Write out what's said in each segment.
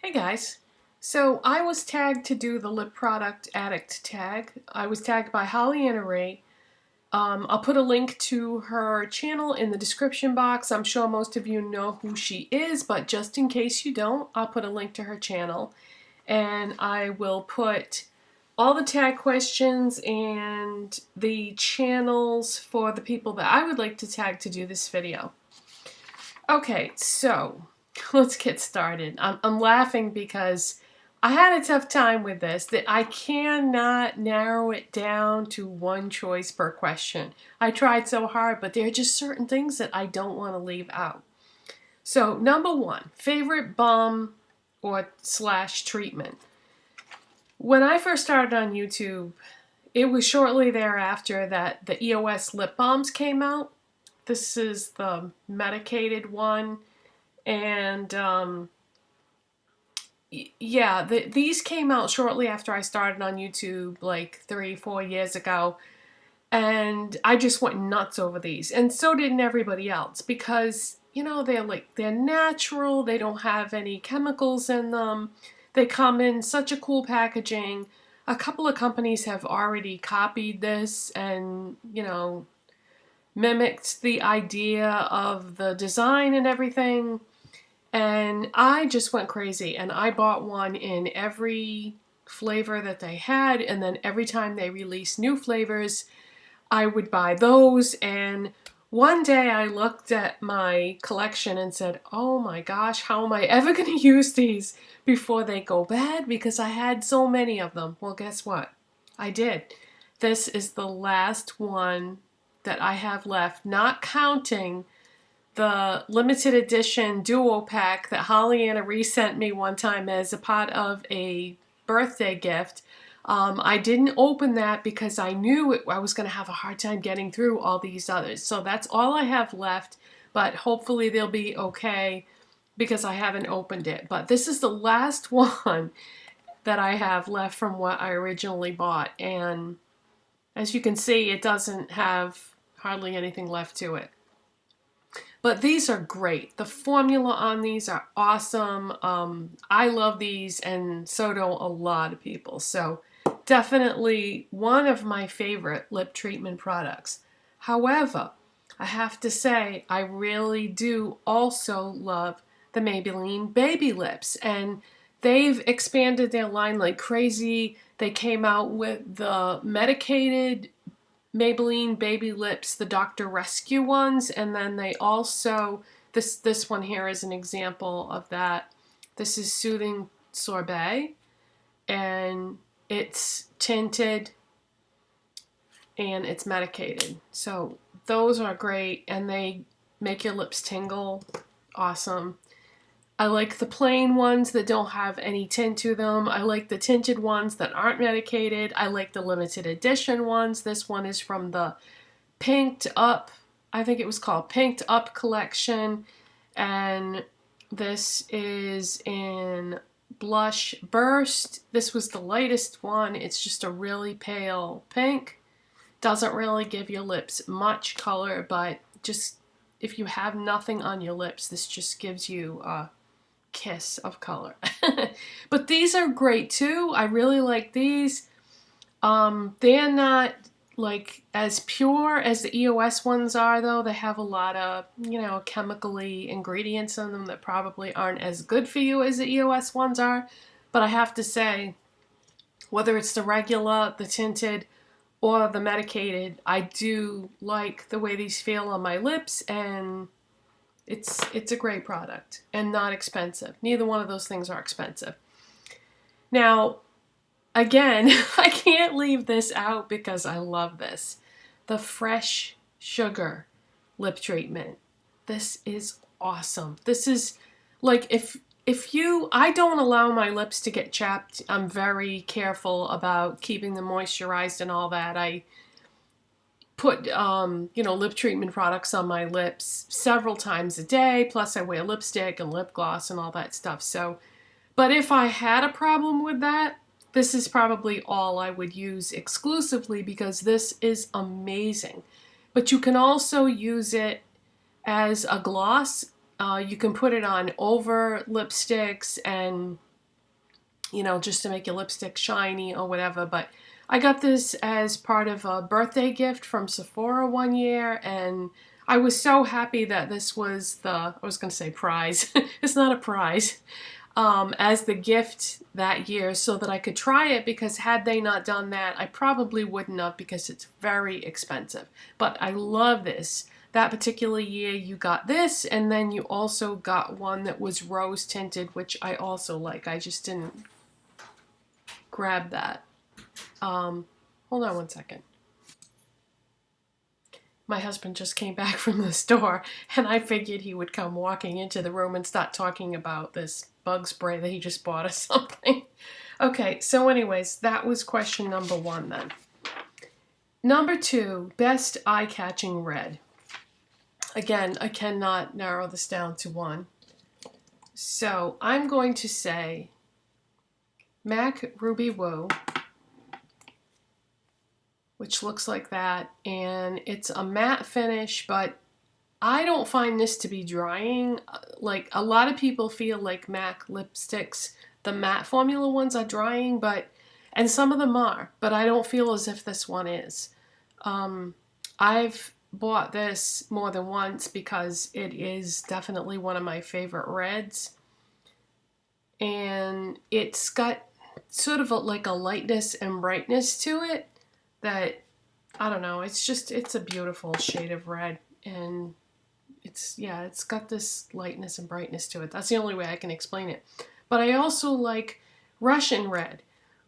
Hey guys, so I was tagged to do the Lip Product Addict tag. I was tagged by Hollyannaeree. I'll put a link to her channel in the description box. I'm sure most of you know who she is, but just in case you don't, I'll put a link to her channel. And I will put all the tag questions and the channels for the people that I would like to tag to do this video. Okay, so let's get started. I'm laughing because I had a tough time with this, that I cannot narrow it down to one choice per question. I tried so hard, but there are just certain things that I don't want to leave out. So number one, favorite balm or slash treatment. When I first started on YouTube, it was shortly thereafter that the Eos Lip Balms came out. This is the medicated one. And yeah, these came out shortly after I started on YouTube, like 3-4 years ago. And I just went nuts over these. And so did everybody else because, you know, they're natural. They don't have any chemicals in them. They come in such a cool packaging. A couple of companies have already copied this and, you know, mimicked the idea of the design and everything. And I just went crazy and I bought one in every flavor that they had, and then every time they released new flavors, I would buy those. And one day I looked at my collection and said, oh my gosh, how am I ever going to use these before they go bad? Because I had so many of them. Well, guess what? I did. This is the last one that I have left, not counting the limited edition duo pack that Hollyannaeree sent me one time as a part of a birthday gift. I didn't open that because I knew I was going to have a hard time getting through all these others. So that's all I have left, but hopefully they'll be okay because I haven't opened it. But this is the last one that I have left from what I originally bought. And as you can see, it doesn't have hardly anything left to it. But these are great. The formula on these are awesome. I love these, and so do a lot of people. So definitely one of my favorite lip treatment products. However, I have to say, I really do also love the Maybelline Baby Lips. And they've expanded their line like crazy. They came out with the medicated Maybelline Baby Lips, the Dr. Rescue ones, and then they also, this one here is an example of that. This is Soothing Sorbet, and it's tinted and it's medicated. So those are great, and they make your lips tingle. Awesome. I like the plain ones that don't have any tint to them. I like the tinted ones that aren't medicated. I like the limited edition ones. This one is from the Pinked Up, I think it was called Pinked Up collection. And this is in Blush Burst. This was the lightest one. It's just a really pale pink. Doesn't really give your lips much color, but just if you have nothing on your lips, this just gives you a kiss of color. But these are great too. I really like these. They're not like as pure as the EOS ones are, though. They have a lot of, you know, chemically ingredients in them that probably aren't as good for you as the EOS ones are. But I have to say, whether it's the regular, the tinted, or the medicated, I do like the way these feel on my lips, and it's a great product and not expensive. Neither one of those things are expensive. Now, again, I can't leave this out because I love this. The Fresh Sugar lip treatment. This is awesome. This is like I don't allow my lips to get chapped. I'm very careful about keeping them moisturized and all that. I put, you know, lip treatment products on my lips several times a day. Plus I wear lipstick and lip gloss and all that stuff. So, but if I had a problem with that, this is probably all I would use exclusively because this is amazing. But you can also use it as a gloss. You can put it on over lipsticks, and you know, just to make your lipstick shiny or whatever. But I got this as part of a birthday gift from Sephora one year, and I was so happy that this was the, I was going to say prize. It's not a prize. As the gift that year so that I could try it, because had they not done that, I probably wouldn't have, because it's very expensive. But I love this. That particular year you got this, and then you also got one that was rose tinted, which I also like. I just didn't grab that. Hold on one second. My husband just came back from the store, and I figured he would come walking into the room and start talking about this bug spray that he just bought or something. Okay, so anyways, that was question number 1 then. Number 2, best eye-catching red. Again, I cannot narrow this down to one. So I'm going to say MAC Ruby Woo, which looks like that, and it's a matte finish, but I don't find this to be drying. Like, a lot of people feel like MAC lipsticks, the matte formula ones, are drying, and some of them are, but I don't feel as if this one is. I've bought this more than once because it is definitely one of my favorite reds, and it's got sort of like a lightness and brightness to it that, I don't know, it's a beautiful shade of red, and it's got this lightness and brightness to it. That's the only way I can explain it. But I also like Russian Red,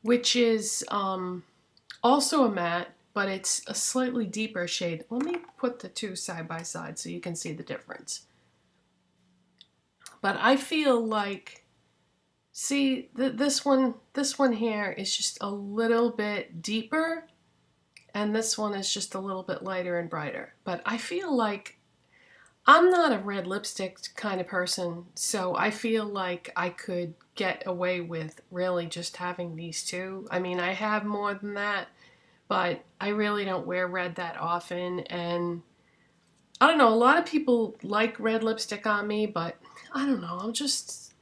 which is also a matte, but it's a slightly deeper shade. Let me put the two side by side so you can see the difference. But I feel like, see, this one here is just a little bit deeper, and this one is just a little bit lighter and brighter. But I feel like I'm not a red lipstick kind of person, so I feel like I could get away with really just having these two. I mean, I have more than that, but I really don't wear red that often, and I don't know, a lot of people like red lipstick on me, but I don't know, it's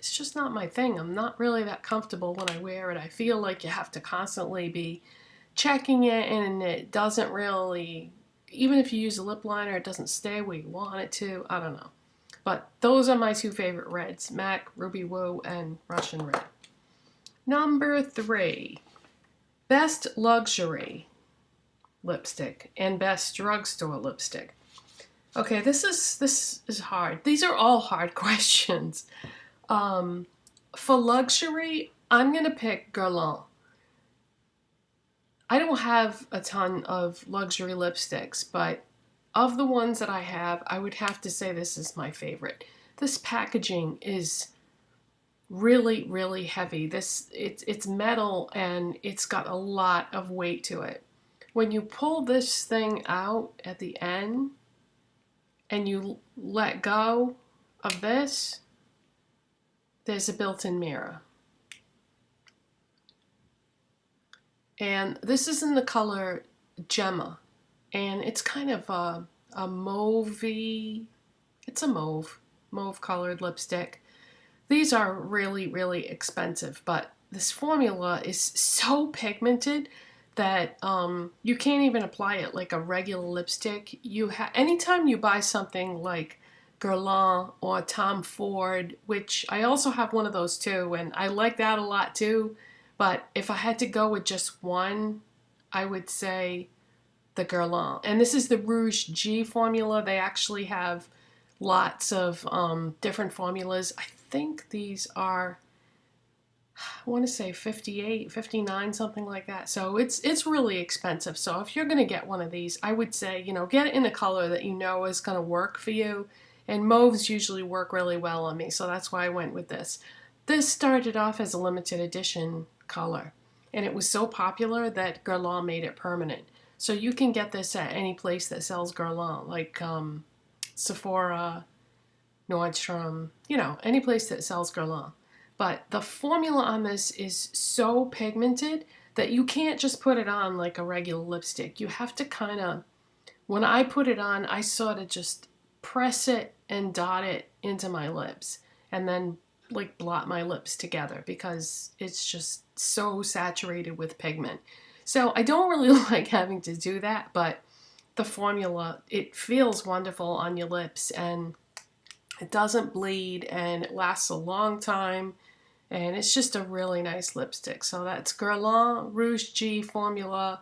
just not my thing. I'm not really that comfortable when I wear it. I feel like you have to constantly be checking it, and it doesn't really, even if you use a lip liner, it doesn't stay where you want it to. I don't know. But those are my two favorite reds, MAC Ruby Woo and Russian Red. Number 3, best luxury lipstick and best drugstore lipstick. Okay, this is hard. These are all hard questions. For luxury, I'm gonna pick Guerlain. I don't have a ton of luxury lipsticks, but of the ones that I have, I would have to say this is my favorite. This packaging is really, really heavy. It's metal, and it's got a lot of weight to it. When you pull this thing out at the end and you let go of this, there's a built-in mirror. And this is in the color Gemma, and it's kind of a mauvey, it's a mauve colored lipstick. These are really, really expensive, but this formula is so pigmented that you can't even apply it like a regular lipstick. Anytime you buy something like Guerlain or Tom Ford, which I also have one of those too, and I like that a lot too. But if I had to go with just one, I would say the Guerlain. And this is the Rouge G formula. They actually have lots of different formulas. I think these are, I want to say 58, 59, something like that. So it's really expensive. So if you're going to get one of these, I would say, you know, get it in a color that you know is going to work for you. And mauves usually work really well on me, so that's why I went with this. This started off as a limited edition color, and it was so popular that Guerlain made it permanent. So you can get this at any place that sells Guerlain, like Sephora, Nordstrom, you know, any place that sells Guerlain. But the formula on this is so pigmented that you can't just put it on like a regular lipstick. You have to kind of, when I put it on, I sort of just press it and dot it into my lips, and then like blot my lips together because it's just so saturated with pigment. So I don't really like having to do that, but the formula, it feels wonderful on your lips and it doesn't bleed and it lasts a long time and it's just a really nice lipstick. So that's Guerlain Rouge G formula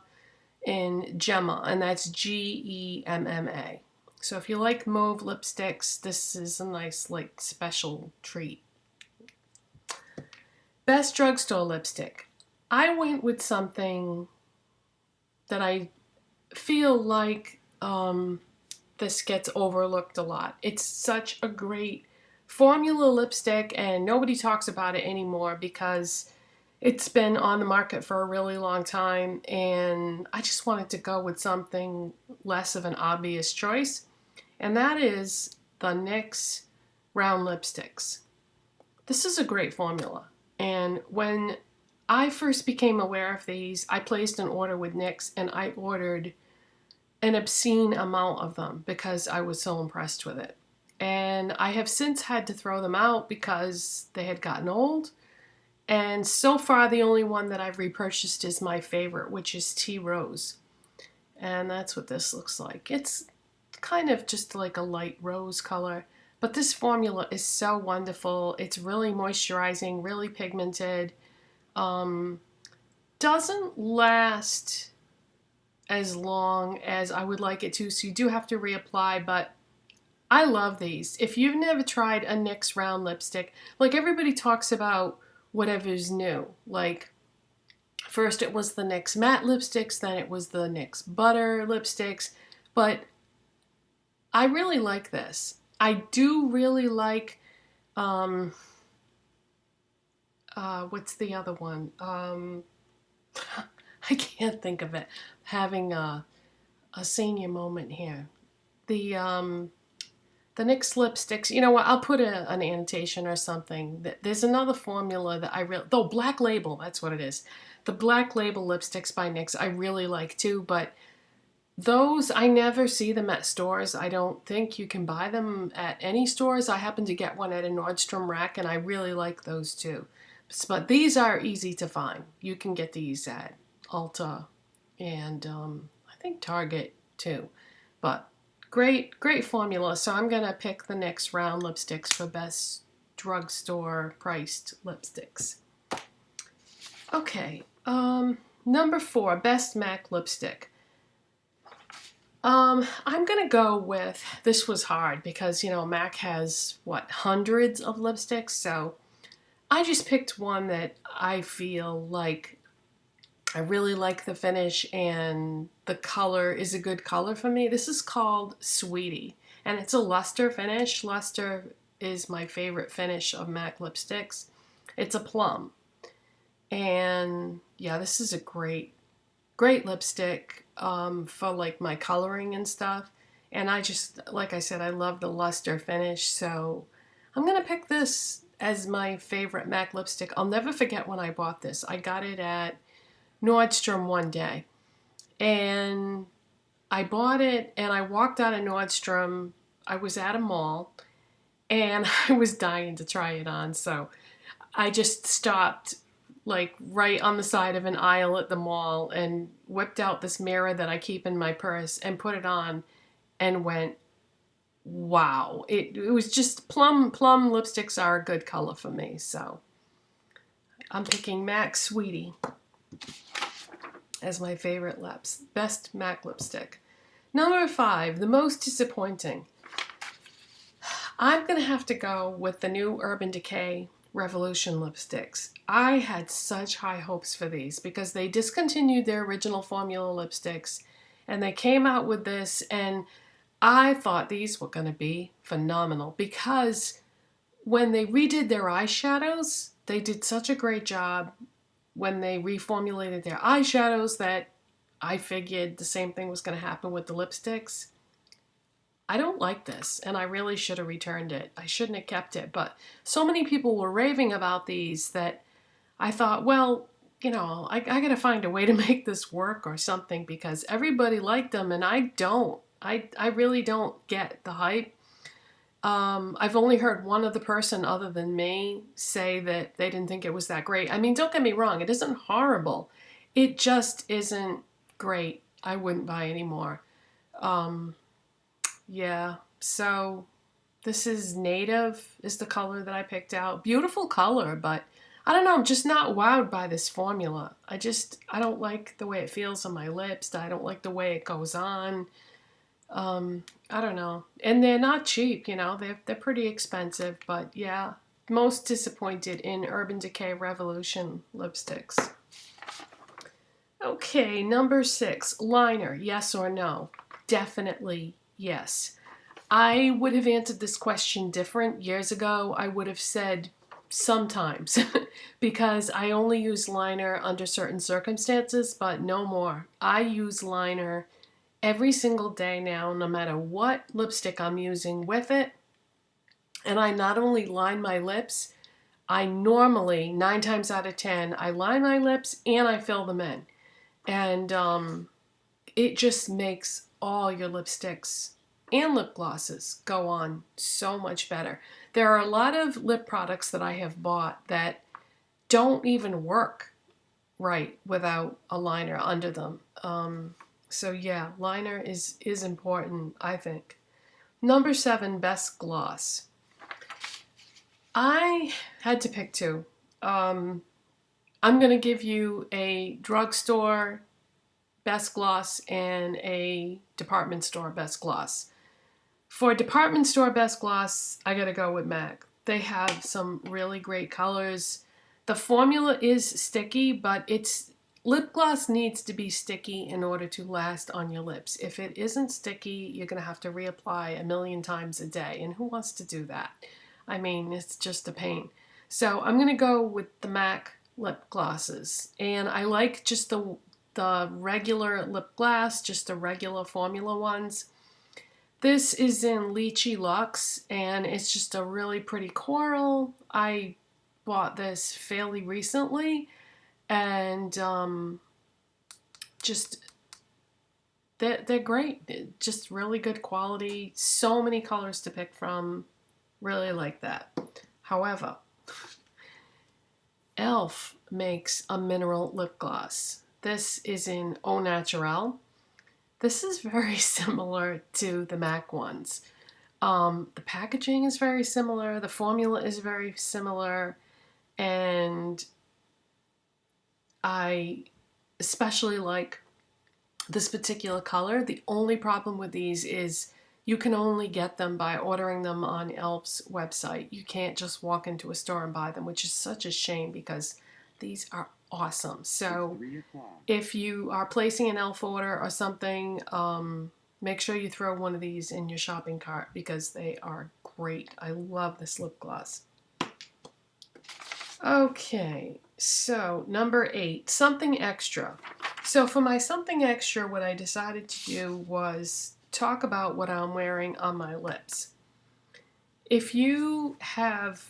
in Gemma, and that's Gemma. So if you like mauve lipsticks, this is a nice like special treat. Best drugstore lipstick. I went with something that I feel like this gets overlooked a lot. It's such a great formula lipstick and nobody talks about it anymore because it's been on the market for a really long time and I just wanted to go with something less of an obvious choice, and that is the NYX round lipsticks. This is a great formula, and when I first became aware of these, I placed an order with NYX and I ordered an obscene amount of them because I was so impressed with it. And I have since had to throw them out because they had gotten old. And so far the only one that I've repurchased is my favorite, which is Tea Rose. And that's what this looks like. It's kind of just like a light rose color. But this formula is so wonderful. It's really moisturizing, really pigmented. Doesn't last as long as I would like it to, so you do have to reapply, but I love these. If you've never tried a NYX round lipstick, like everybody talks about whatever's new. Like first it was the NYX matte lipsticks, then it was the NYX butter lipsticks, but I really like this. I do really like, what's the other one? I can't think of it. Having a senior moment here. The NYX lipsticks, you know what, I'll put an annotation or something. There's another formula that I really, Black Label, that's what it is. The Black Label lipsticks by NYX I really like too, but those, I never see them at stores. I don't think you can buy them at any stores. I happened to get one at a Nordstrom rack and I really like those too. But these are easy to find. You can get these at Ulta and I think Target too. But great formula. So I'm gonna pick the NYX round lipsticks for best drugstore priced lipsticks. Okay, number 4, best MAC lipstick. I'm gonna go with, this was hard because, you know, MAC has, what, hundreds of lipsticks, so I just picked one that I feel like I really like the finish and the color is a good color for me. This is called Sweetie, and it's a luster finish. Luster is my favorite finish of MAC lipsticks. It's a plum, and yeah, this is a great lipstick for like my coloring and stuff. And I just, like I said, I love the luster finish, so I'm gonna pick this as my favorite MAC lipstick. I'll never forget when I bought this. I got it at Nordstrom one day, and I bought it and I walked out of Nordstrom. I was at a mall and I was dying to try it on, so I just stopped like right on the side of an aisle at the mall and whipped out this mirror that I keep in my purse and put it on and went, wow. It was just plum lipsticks are a good color for me, so I'm picking MAC Sweetie as my favorite best MAC lipstick. Number 5, the most disappointing. I'm gonna have to go with the new Urban Decay Revolution lipsticks. I had such high hopes for these because they discontinued their original formula lipsticks and they came out with this, and I thought these were gonna be phenomenal because when they redid their eyeshadows, they did such a great job when they reformulated their eyeshadows that I figured the same thing was going to happen with the lipsticks. I don't like this, and I really should have returned it. I shouldn't have kept it, but so many people were raving about these that I thought, well, you know, I got to find a way to make this work or something because everybody liked them and I don't. I really don't get the hype. I've only heard one other person other than me say that they didn't think it was that great. I mean, don't get me wrong, it isn't horrible. It just isn't great. I wouldn't buy any more. Um, yeah, so this is Native is the color that I picked out. Beautiful color, but I don't know, I'm just not wowed by this formula. I don't like the way it feels on my lips. I don't like the way it goes on. I don't know. And they're not cheap, you know. They're pretty expensive, but yeah. Most disappointed in Urban Decay Revolution lipsticks. Okay, number 6, liner, yes or no? Definitely yes. I would have answered this question different years ago. I would have said sometimes because I only use liner under certain circumstances, but no more. I use liner every single day now, no matter what lipstick I'm using with it. And I not only line my lips, I normally, 9 times out of 10, I line my lips and I fill them in. And it just makes all your lipsticks and lip glosses go on so much better. There are a lot of lip products that I have bought that don't even work right without a liner under them. So yeah, liner is important, I think. Number 7, best gloss. I had to pick 2. I'm going to give you a drugstore best gloss and a department store best gloss. For department store best gloss, I gotta go with MAC. They have some really great colors. The formula is sticky, but lip gloss needs to be sticky in order to last on your lips. If it isn't sticky, you're gonna have to reapply a million times a day, and who wants to do that? I mean, it's just a pain. So I'm gonna go with the MAC lip glosses, and I like just the regular lip gloss, just the regular formula ones. This is in Lychee Luxe, and it's just a really pretty coral. I bought this fairly recently, and just they're great. Just really good quality. So many colors to pick from. Really like that. However, e.l.f. makes a mineral lip gloss. This is in Au Naturel. This is very similar to the MAC ones. The packaging is very similar, the formula is very similar, and I especially like this particular color. The only problem with these is you can only get them by ordering them on e.l.f.'s website. You can't just walk into a store and buy them, which is such a shame because these are awesome. So if you are placing an e.l.f. order or something, make sure you throw one of these in your shopping cart because they are great. I love this lip gloss. Okay, so number 8, something extra. So for my something extra, what I decided to do was talk about what I'm wearing on my lips. If you have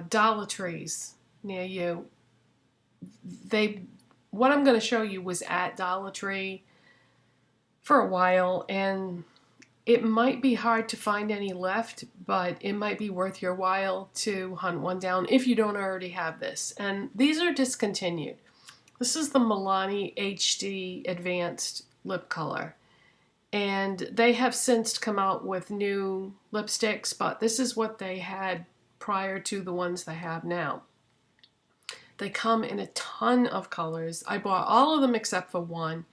Dollar Trees near you, what I'm going to show you was at Dollar Tree for a while, and it might be hard to find any left, but it might be worth your while to hunt one down if you don't already have this. And these are discontinued. This is the Milani HD Advanced Lip Color. And they have since come out with new lipsticks, but this is what they had prior to the ones they have now. They come in a ton of colors. I bought all of them except for one.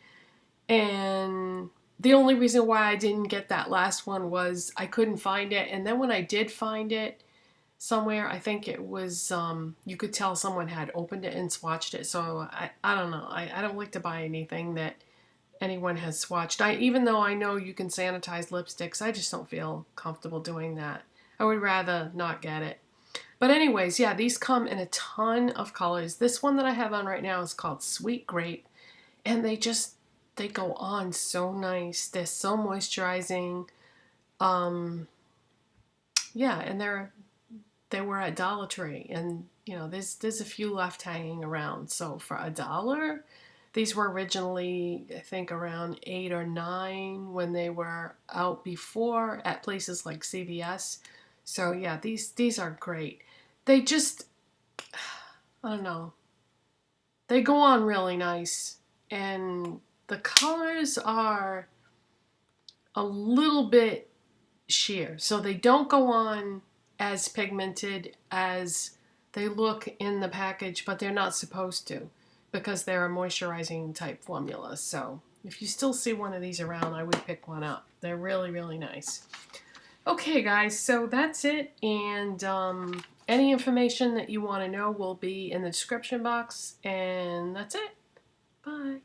And the only reason why I didn't get that last one was I couldn't find it. And then when I did find it somewhere, I think it was, you could tell someone had opened it and swatched it. So I don't know. I don't like to buy anything that anyone has swatched. Even though I know you can sanitize lipsticks, I just don't feel comfortable doing that. I would rather not get it. But anyways, yeah, these come in a ton of colors. This one that I have on right now is called Sweet Grape, and they go on so nice. They're so moisturizing. Yeah, and they were at Dollar Tree, and you know, there's a few left hanging around. So for $1, these were originally, I think, around 8 or 9 when they were out before at places like CVS. So yeah, these are great. They just, I don't know, they go on really nice, and the colors are a little bit sheer, so they don't go on as pigmented as they look in the package, but they're not supposed to because they're a moisturizing type formula. So if you still see one of these around, I would pick one up. They're really, really nice. Okay, guys, so that's it, and any information that you want to know will be in the description box, and that's it. Bye.